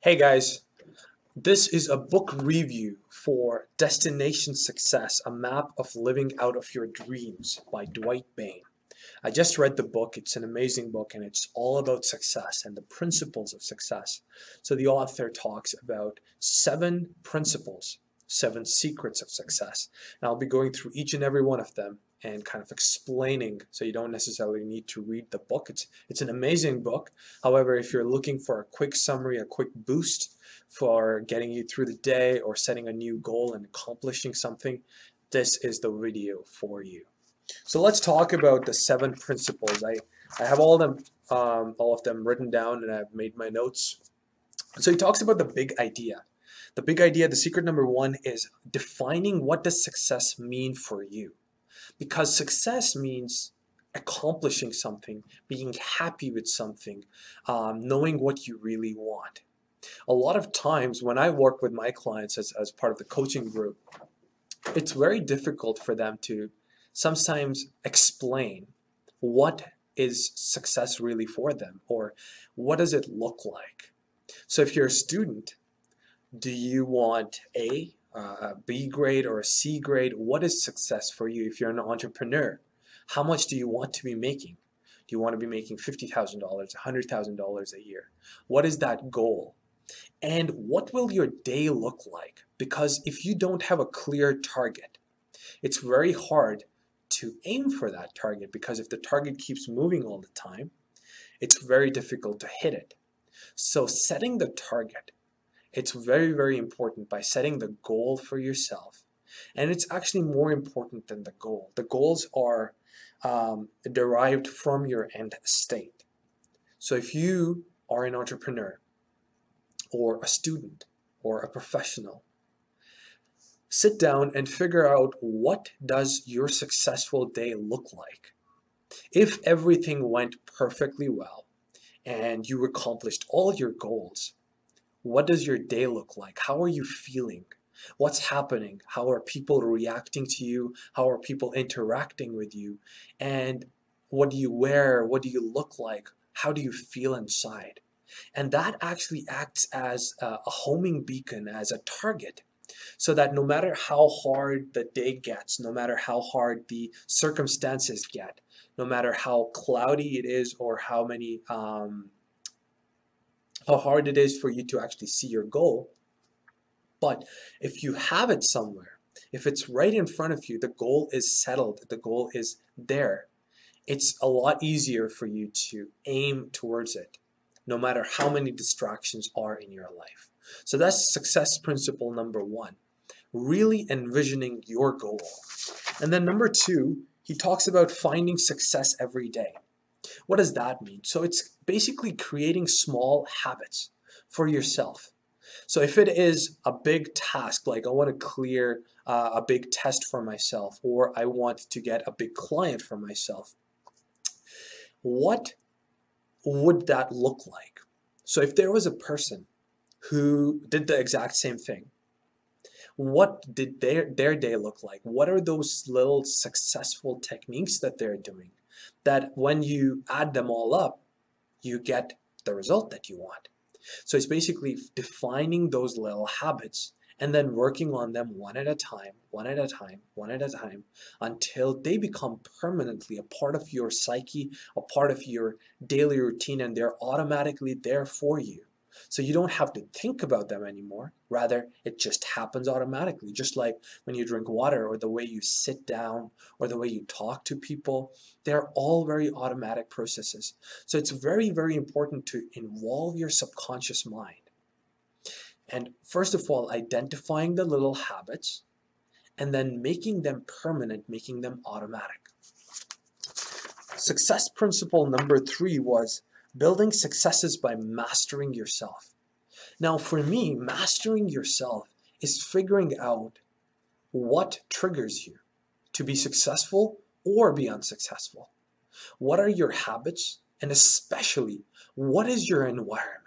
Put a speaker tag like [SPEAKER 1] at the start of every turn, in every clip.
[SPEAKER 1] Hey guys, this is a book review for Destination Success, a map of living out of your dreams by Dwight Bain. I just read the book. It's an amazing book and it's all about success and the principles of success. So the author talks about 7 principles, 7 secrets of success. And I'll be going through each and every one of them and kind of explaining, so you don't necessarily need to read the book. It's an amazing book. However, if you're looking for a quick summary, a quick boost for getting you through the day or setting a new goal and accomplishing something, this is the video for you. So let's talk about the 7 principles. I have all of them written down, and I've made my notes. So he talks about the big idea. The big idea, the secret number 1 is defining what does success mean for you. Because success means accomplishing something, being happy with something, knowing what you really want. A lot of times when I work with my clients as part of the coaching group, it's very difficult for them to sometimes explain what is success really for them, or what does it look like. So if you're a student, do you want a B grade or a C grade? What is success for you? If you're an entrepreneur, how much do you want to be making? Do you want to be making $50,000, $100,000 a year? What is that goal? And what will your day look like? Because if you don't have a clear target, it's very hard to aim for that target, because if the target keeps moving all the time, it's very difficult to hit it. So setting the target, it's very, very important by setting the goal for yourself. And it's actually more important than the goal. The goals are derived from your end state. So if you are an entrepreneur or a student or a professional, sit down and figure out, what does your successful day look like? If everything went perfectly well and you accomplished all your goals, what does your day look like? How are you feeling? What's happening? How are people reacting to you? How are people interacting with you? And what do you wear? What do you look like? How do you feel inside? And that actually acts as a homing beacon, as a target, so that no matter how hard the day gets, no matter how hard the circumstances get, no matter how cloudy it is, or how hard it is for you to actually see your goal, but if you have it somewhere, if it's right in front of you, the goal is settled, the goal is there, it's a lot easier for you to aim towards it, no matter how many distractions are in your life. So that's success principle number 1, really envisioning your goal. And then number 2, he talks about finding success every day. What does that mean? So it's basically creating small habits for yourself. So if it is a big task, like I want to clear a big test for myself, or I want to get a big client for myself, what would that look like? So if there was a person who did the exact same thing, what did their day look like? What are those little successful techniques that they're doing, that when you add them all up, you get the result that you want? So it's basically defining those little habits and then working on them one at a time, one at a time, one at a time, until they become permanently a part of your psyche, a part of your daily routine, and they're automatically there for you. So you don't have to think about them anymore. Rather, it just happens automatically. Just like when you drink water, or the way you sit down, or the way you talk to people, they're all very automatic processes. So it's very, very important to involve your subconscious mind. And first of all, identifying the little habits, and then making them permanent, making them automatic. Success principle number 3 was building successes by mastering yourself. Now, for me, mastering yourself is figuring out what triggers you to be successful or be unsuccessful. What are your habits? And especially, what is your environment?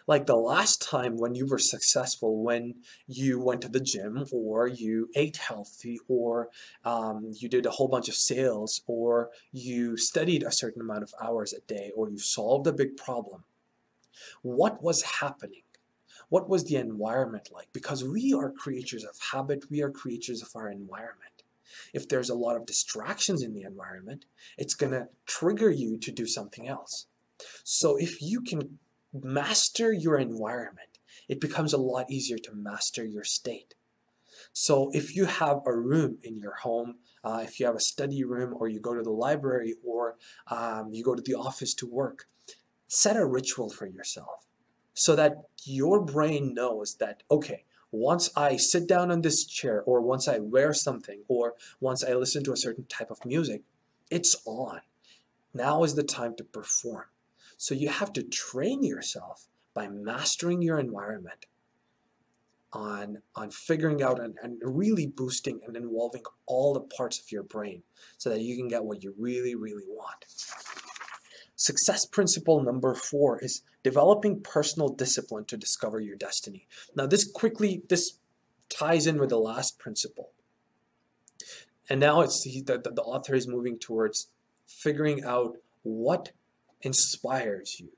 [SPEAKER 1] Like the last time when you were successful, when you went to the gym, or you ate healthy, or you did a whole bunch of sales, or you studied a certain amount of hours a day, or you solved a big problem. What was happening? What was the environment like? Because we are creatures of habit, we are creatures of our environment. If there's a lot of distractions in the environment, it's going to trigger you to do something else. So if you can master your environment, it becomes a lot easier to master your state. So if you have a room in your home, if you have a study room, or you go to the library, or you go to the office to work, set a ritual for yourself so that your brain knows that, okay, once I sit down on this chair, or once I wear something, or once I listen to a certain type of music, it's on. Now is the time to perform. So you have to train yourself by mastering your environment, on figuring out and really boosting and involving all the parts of your brain so that you can get what you really, really want. Success principle number 4 is developing personal discipline to discover your destiny. Now this ties in with the last principle. And now it's the author is moving towards figuring out what inspires you.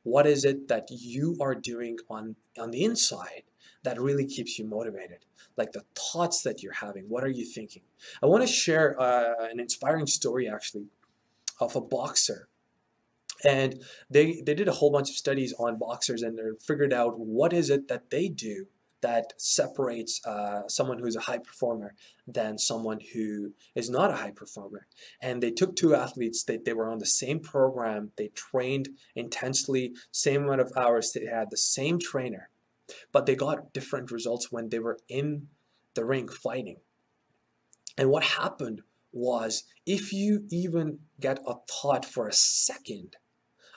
[SPEAKER 1] What is it that you are doing on the inside that really keeps you motivated? Like the thoughts that you're having, what are you thinking? I want to share an inspiring story actually of a boxer. And they did a whole bunch of studies on boxers, and they figured out what is it that they do that separates someone who's a high performer than someone who is not a high performer. And they took two athletes, they were on the same program, they trained intensely, same amount of hours, they had the same trainer, but they got different results when they were in the ring fighting. And what happened was, if you even get a thought for a second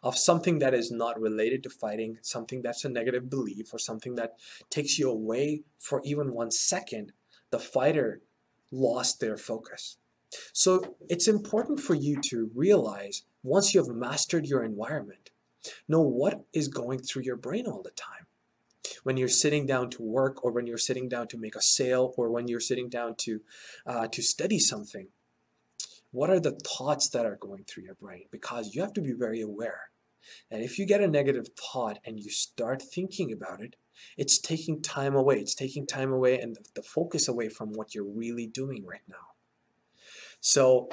[SPEAKER 1] of something that is not related to fighting, something that's a negative belief, or something that takes you away for even 1 second, the fighter lost their focus. So it's important for you to realize, once you have mastered your environment, know what is going through your brain all the time. When you're sitting down to work, or when you're sitting down to make a sale, or when you're sitting down to study something, what are the thoughts that are going through your brain? Because you have to be very aware. And if you get a negative thought and you start thinking about it, it's taking time away. It's taking time away and the focus away from what you're really doing right now. So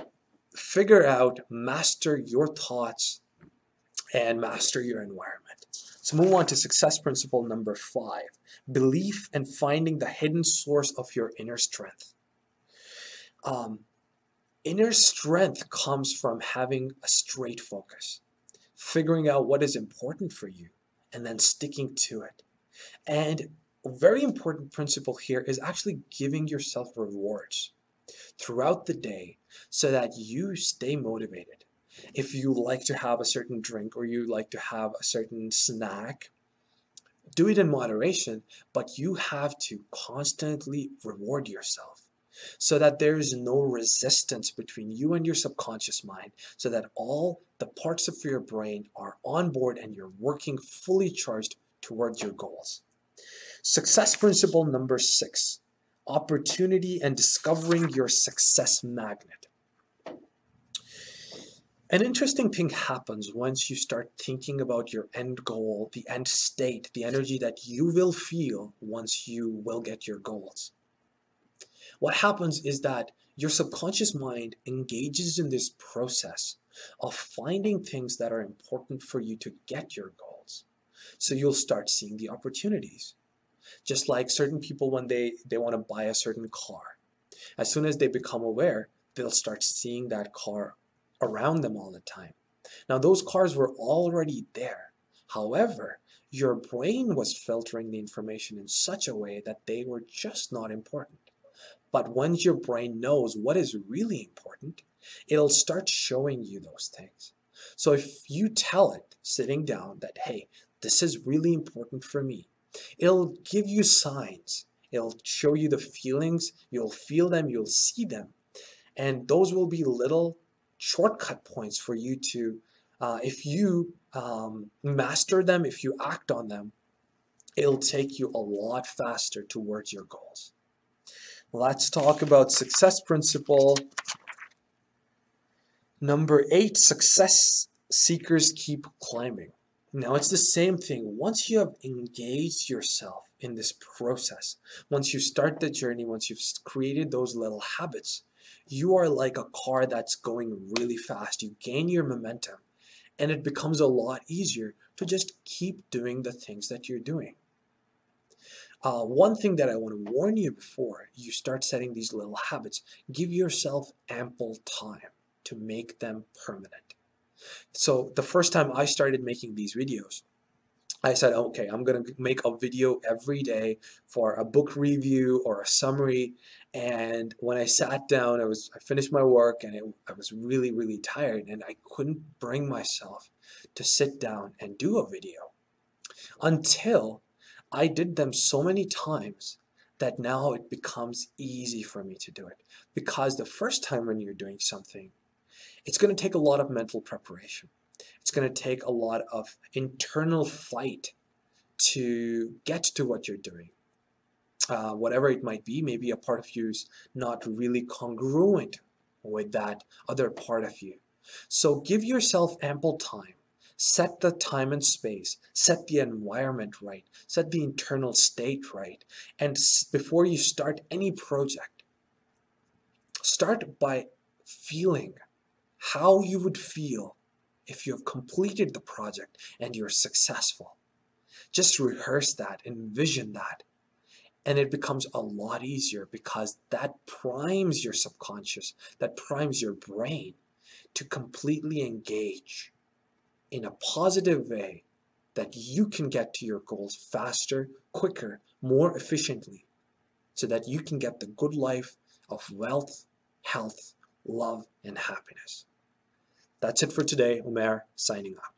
[SPEAKER 1] figure out, master your thoughts, and master your environment. Let's move on to success principle number 5. Belief and finding the hidden source of your inner strength. Inner strength comes from having a straight focus, figuring out what is important for you, and then sticking to it. And a very important principle here is actually giving yourself rewards throughout the day so that you stay motivated. If you like to have a certain drink, or you like to have a certain snack, do it in moderation, but you have to constantly reward yourself, so that there is no resistance between you and your subconscious mind, so that all the parts of your brain are on board and you're working fully charged towards your goals. Success principle number 6, opportunity and discovering your success magnet. An interesting thing happens once you start thinking about your end goal, the end state, the energy that you will feel once you will get your goals. What happens is that your subconscious mind engages in this process of finding things that are important for you to get your goals. So you'll start seeing the opportunities. Just like certain people, when they want to buy a certain car, as soon as they become aware, they'll start seeing that car around them all the time. Now those cars were already there. However, your brain was filtering the information in such a way that they were just not important. But once your brain knows what is really important, it'll start showing you those things. So if you tell it, sitting down, that, hey, this is really important for me, it'll give you signs. It'll show you the feelings. You'll feel them. You'll see them. And those will be little shortcut points for you to, if you master them, if you act on them, it'll take you a lot faster towards your goals. Let's talk about success principle number 8. Success seekers keep climbing. Now it's the same thing. Once you have engaged yourself in this process, once you start the journey, once you've created those little habits, you are like a car that's going really fast. You gain your momentum, and it becomes a lot easier to just keep doing the things that you're doing. One thing that I want to warn you before you start setting these little habits, give yourself ample time to make them permanent. So the first time I started making these videos, I said, okay, I'm going to make a video every day for a book review or a summary. And when I sat down, I finished my work, and I was really, really tired, and I couldn't bring myself to sit down and do a video until I did them so many times that now it becomes easy for me to do it. Because the first time when you're doing something, it's going to take a lot of mental preparation. It's going to take a lot of internal fight to get to what you're doing. Whatever it might be, maybe a part of you is not really congruent with that other part of you. So give yourself ample time. Set the time and space. Set the environment right. Set the internal state right. And before you start any project, start by feeling how you would feel if you have completed the project and you're successful. Just rehearse that, envision that, and it becomes a lot easier because that primes your subconscious, that primes your brain to completely engage in a positive way that you can get to your goals faster, quicker, more efficiently, so that you can get the good life of wealth, health, love, and happiness. That's it for today. Umair signing off.